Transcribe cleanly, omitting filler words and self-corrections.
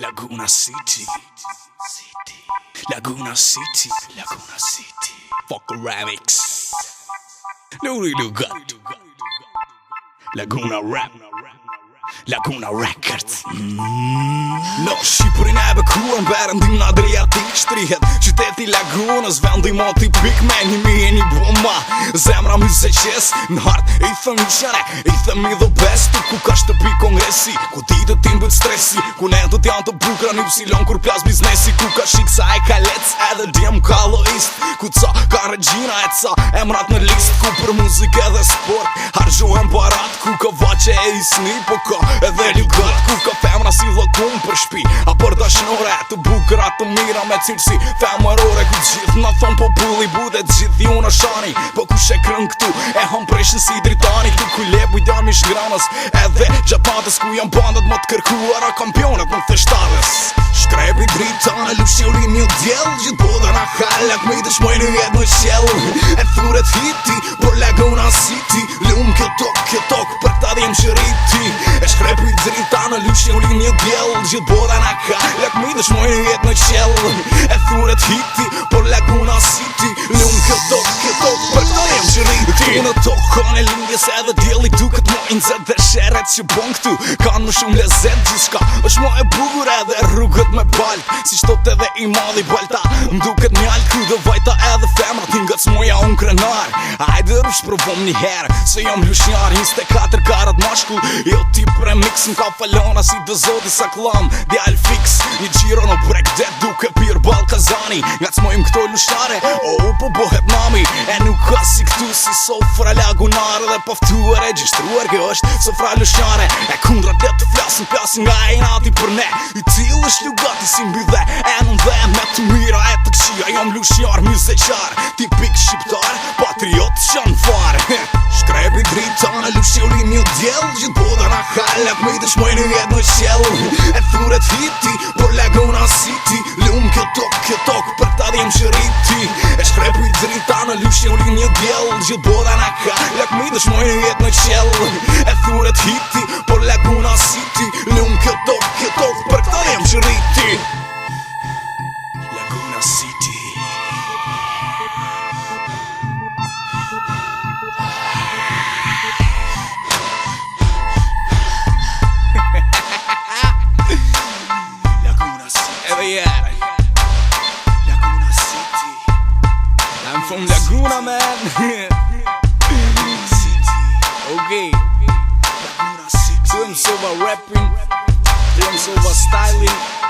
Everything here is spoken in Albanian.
Laguna City. Laguna City. Laguna City. Fuck Remix. Luri Lugat. Laguna Rap. Laguna Records. Në Shqipërin e bekuar mberën dim në drejja ti shtrihet qyteti Lagunës, vendi ma tipik me 1.000 bomba. Zemra mëzëqes në hart e i thëmi qene, e i thëmi dhe bestu ku ka shtëpi kongresi, ku ditët tim bët stresi, ku netët janë të bukra një psilon kur plas biznesi, ku ka shiksa e kalec edhe djem ka loist, ku ca ka regjina e ca emrat në list, ku për muzike dhe sport hargjohen barat, ku ka vache e isni po ka edhe lugat, ku ka femra si dhokun për shpi a për dashnore, të bukra të mira me cilësi femërore, ku gjithë në thonë populli bude gjithë ju në shani, po ku she krën këtu e hon preshin si dritani, ku ku le bujdan mi shngranës edhe gjapatës, ku janë bandat më të kërkuara kampionet në theshtarës. Shkrepi dritane, lushjurin një djel, gjithë boda na halak me i të shmojnë jetë në qjell, e thuret hiti por Laguna City, lumë kjo tok për ta dhjem shëriti, e shkrepi dritane, lushjurin një djel, gjithë boda na halak me i të shmojnë jetë në qjell, e thuret hiti por Laguna City, lumë kjo tok për ta dhjem shëriti. Në tokën e lindjes edhe djeli duket më inzet, dhe sheret që bon këtu kanë më shumë lezet, gjithka është më e bugur edhe rrugët me balt, si shtot edhe i madhi balta m'duket mjall, ku dhe vajta edhe femra t'ingët s'moja unë krenar. Hajde rrush provëm një herë, se jam lushnjar 24 karat mashkull, jo tip remix m'ka falona si dë zoti sa klam, djall fix një gjiro në brekdet duke pir Balkazani, nga t'smojmë këto lushnare o po bohet nami, e nuk ka si këtu si sofra lagunare, dhe paftuar e gjishtruar kjo është sofra lushnare, e kundra det të flasin nga e nati për ne, i til është lugati si mbi dhe e nën dhe me të mira e të këqia, jam lushnjar mëzeqar, tipik shqiptar, patriot qanë fare. Shkrepi dritane, lushjurin një djel, gjithë boda na halak me i të shmojnë jetë në qjell, e thuret hiti por Laguna City, lumë kjo tok për ta dhjem shëriti, e shkrepi dritane, lushjurin një djel, gjithë boda na halak me i të shmojnë jetë në qjell, e thuret hiti por Laguna City, lumë kjo tok për ta dhjem shëriti. Laguna City. Laguna City. I'm from Laguna, man. City. Okay. Laguna City. Doing so about rapping, doing so about styling.